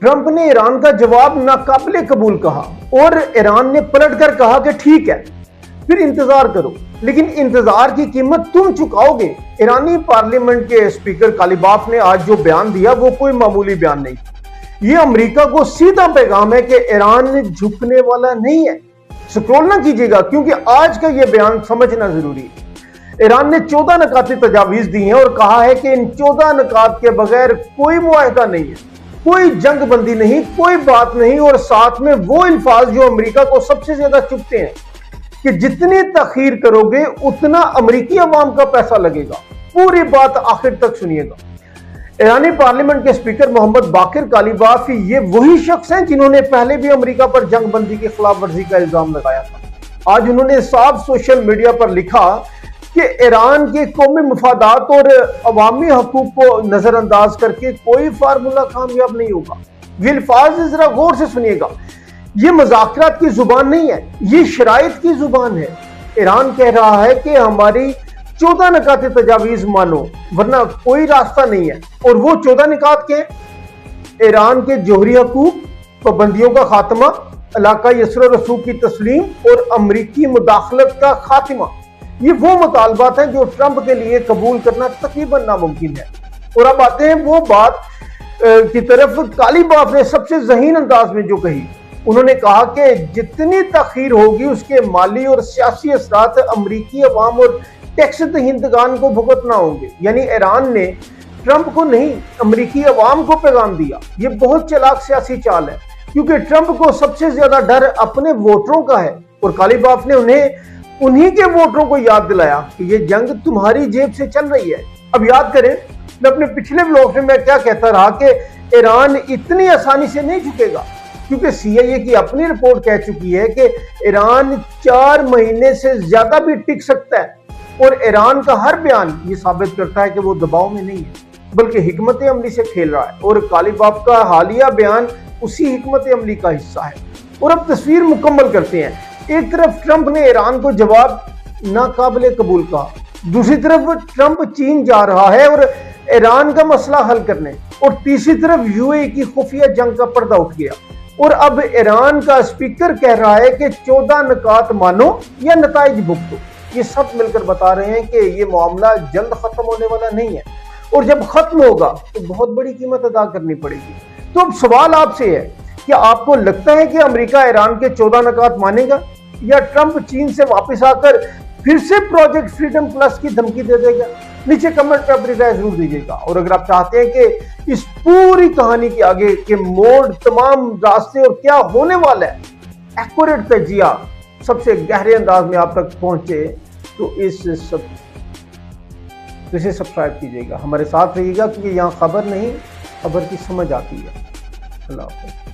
Trump ने Iran का जवाब नाकाबिले कबूल कहा और ईरान ने पलटकर कहा कि ठीक है, फिर इंतजार करो, लेकिन इंतजार की कीमत तुम चुकाओगे। ईरानी पार्लियामेंट के स्पीकर कालिबाफ ने आज जो बयान दिया वो कोई मामूली बयान नहीं। ये अमेरिका को सीधा पैगाम है कि ईरान झुकने वाला नहीं है। स्क्रॉल ना कीजिएगा क्योंकि आज का यह बयान समझना जरूरी है। ईरान ने 14 नकाती तजावीज दी हैं और कहा है कि इन 14 नकात के बगैर कोई मुआहदा नहीं है, कोई जंग बंदी नहीं, कोई बात नहीं। और साथ में वो अल्फाज जो अमेरिका को सबसे ज्यादा चुभते हैं कि जितनी तखीर करोगे उतना अमेरिकी अवाम का पैसा लगेगा। पूरी बात आखिर तक सुनिएगा। ईरानी पार्लियामेंट के स्पीकर मोहम्मद बाकिर कालिबाफ ये वही शख्स हैं जिन्होंने पहले भी अमेरिका पर जंग बंदी की खिलाफ वर्जी का इल्जाम लगाया था। आज उन्होंने साफ सोशल मीडिया पर लिखा कि ईरान के कौमी मफादात और अवामी हकूक को नजरअंदाज करके कोई फार्मूला कामयाब नहीं होगा। ये अल्फाज जरा गौर से सुनिएगा। ये मज़ाकरात की जुबान नहीं है, ये शराइत की जुबान है। ईरान कह रहा है कि हमारी 14 नकाते तजावीज मानो वरना कोई रास्ता नहीं है। और वो 14 निकात के ईरान के जोहरी हकूक, पाबंदियों का खात्मा, इलाका यसर रसूख की तस्लीम और अमरीकी मुदाखलत का खात्मा। ये वो मुतालबात हैं जो ट्रंप के लिए कबूल करना तकरीबन नामुमकिन है। और अब आते हैं वो बात की तरफ कालिबाफ ने सबसे ज़हीन अंदाज में जो कही। उन्होंने कहा कि जितनी तखीर होगी उसके माली और सियासी असरात अमरीकी अवाम और टैक्स दहिंदगान को भुगतना होंगे। यानी ईरान ने ट्रंप को नहीं, अमरीकी अवाम को पैगाम दिया। ये बहुत चालाक सियासी चाल है क्योंकि ट्रंप को सबसे ज्यादा डर अपने वोटरों का है। और कालिबाफ ने उन्हीं के वोटरों को याद दिलाया कि ये जंग तुम्हारी जेब से चल रही है। अब याद करें, मैं अपने पिछले ब्लॉग में मैं क्या कहता रहा कि ईरान इतनी आसानी से नहीं झुकेगा क्योंकि CIA की अपनी रिपोर्ट कह चुकी है कि ईरान 4 महीने से ज्यादा भी टिक सकता है। और ईरान का हर बयान ये साबित करता है कि वो दबाव में नहीं है बल्कि हिकमत अमली से खेल रहा है। और कालिबाफ का हालिया बयान उसी हिकमत अमली का हिस्सा है। और अब तस्वीर मुकम्मल करते हैं। एक तरफ ट्रंप ने ईरान को जवाब नाकाबिले कबूल कहा, दूसरी तरफ ट्रंप चीन जा रहा है और ईरान का मसला हल करने, और तीसरी तरफ UAE की खुफिया जंग का पर्दा उठ गया। और अब ईरान का स्पीकर कह रहा है कि 14 नकात मानो या नताइज भुगतो। ये सब मिलकर बता रहे हैं कि ये मामला जल्द खत्म होने वाला नहीं है और जब खत्म होगा तो बहुत बड़ी कीमत अदा करनी पड़ेगी। तो अब सवाल आपसे है, क्या आपको लगता है कि अमेरिका ईरान के 14 नकात मानेगा या ट्रंप चीन से वापस आकर फिर से प्रोजेक्ट फ्रीडम प्लस की धमकी दे देगा? नीचे कमेंट में अपनी राय जरूर दीजिएगा। और अगर आप चाहते हैं कि इस पूरी कहानी के आगे के मोड़, तमाम रास्ते और क्या होने वाला है, एक्यूरेट तजिया सबसे गहरे अंदाज में आप तक पहुंचे तो इसे सब्सक्राइब कीजिएगा, हमारे साथ रहिएगा क्योंकि यहाँ खबर नहीं, खबर की समझ आती है। अल्लाह हाफ़िज़।